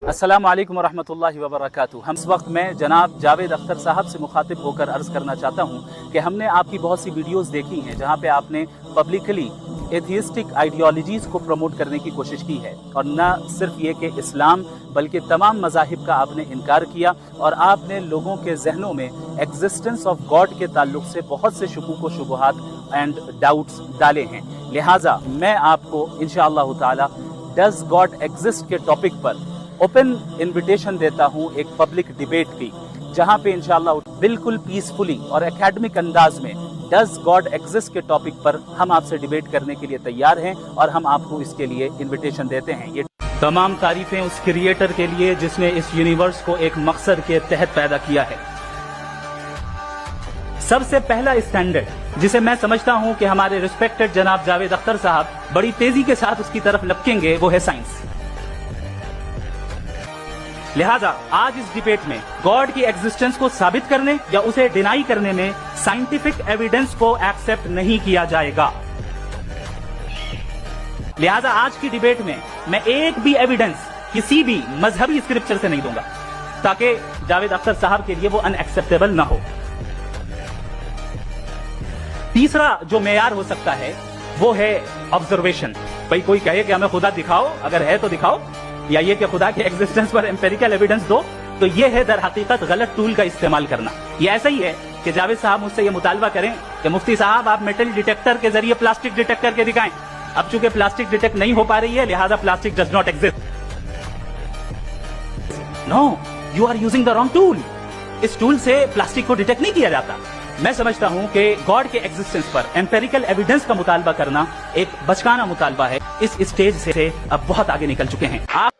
अस्सलाम वालेकुम वरहमतुल्लाहि वबरकातुहू। हम इस वक्त मैं जनाब जावेद अख्तर साहब से मुखातिब होकर अर्ज़ करना चाहता हूँ कि हमने आपकी बहुत सी वीडियोस देखी हैं जहाँ पे आपने पब्लिकली एथियस्टिक आइडियोलॉजीज़ को प्रमोट करने की कोशिश की है, और न सिर्फ ये कि इस्लाम बल्कि तमाम मज़ाहिब का आपने इनकार किया, और आपने लोगों के जहनों में एग्जिस्टेंस ऑफ गॉड के ताल्लुक से बहुत से शुकूक व शुबहात एंड डाउट्स डाले हैं। लिहाजा मैं आपको इंशाअल्लाह ताला डज गॉड एग्जिस्ट के टॉपिक पर ओपन इनविटेशन देता हूं एक पब्लिक डिबेट की, जहां पे इंशाअल्लाह बिल्कुल पीसफुली और एकेडमिक अंदाज में डज गॉड एग्जिस्ट के टॉपिक पर हम आपसे डिबेट करने के लिए तैयार हैं, और हम आपको इसके लिए इनविटेशन देते हैं। ये तमाम तारीफें उस क्रिएटर के लिए जिसने इस यूनिवर्स को एक मकसद के तहत पैदा किया है। सबसे पहला स्टैंडर्ड जिसे मैं समझता हूं कि हमारे रिस्पेक्टेड जनाब जावेद अख्तर साहब बड़ी तेजी के साथ उसकी तरफ लपकेंगे, वो है साइंस। लिहाजा आज इस डिबेट में गॉड की एग्जिस्टेंस को साबित करने या उसे डिनाई करने में साइंटिफिक एविडेंस को एक्सेप्ट नहीं किया जाएगा। लिहाजा आज की डिबेट में मैं एक भी एविडेंस किसी भी मजहबी स्क्रिप्चर से नहीं दूंगा, ताकि जावेद अख्तर साहब के लिए वो अनएक्सेप्टेबल ना हो। तीसरा जो मेयार हो सकता है वो है ऑब्जर्वेशन। भाई कोई कहे कि हमें खुदा दिखाओ, अगर है तो दिखाओ, या ये कि खुदा के एग्जिस्टेंस पर एम्पेरिकल एविडेंस दो, तो ये है दर हकीकत गलत टूल का इस्तेमाल करना। ये ऐसा ही है कि जावेद साहब मुझसे ये मुतालबा करें कि मुफ्ती साहब आप मेटल डिटेक्टर के जरिए प्लास्टिक डिटेक्ट करके दिखाएं। अब चूंकि प्लास्टिक डिटेक्ट नहीं हो पा रही है, लिहाजा plastic does not exist. No, you are using the wrong tool. इस टूल से प्लास्टिक को डिटेक्ट नहीं किया जाता। मैं समझता हूं कि गॉड के एग्जिस्टेंस पर एम्पेरिकल एविडेंस का मुतालबा करना एक बचकाना मुतालबा है। इस स्टेज से अब बहुत आगे निकल चुके हैं आप।